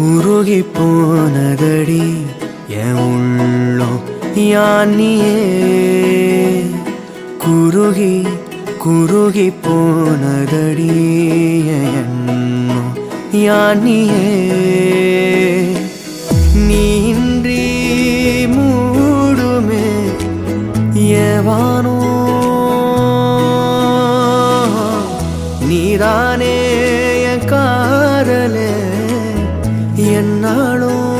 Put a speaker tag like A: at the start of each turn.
A: உருகி போனதடி என் உள்ளம் யானியே குருகி குருகி போனதடி என் எண்ணம் யானியே நீன்றி மூடுமே ஏவானோ நீதானே என் காதலே என்னாலும்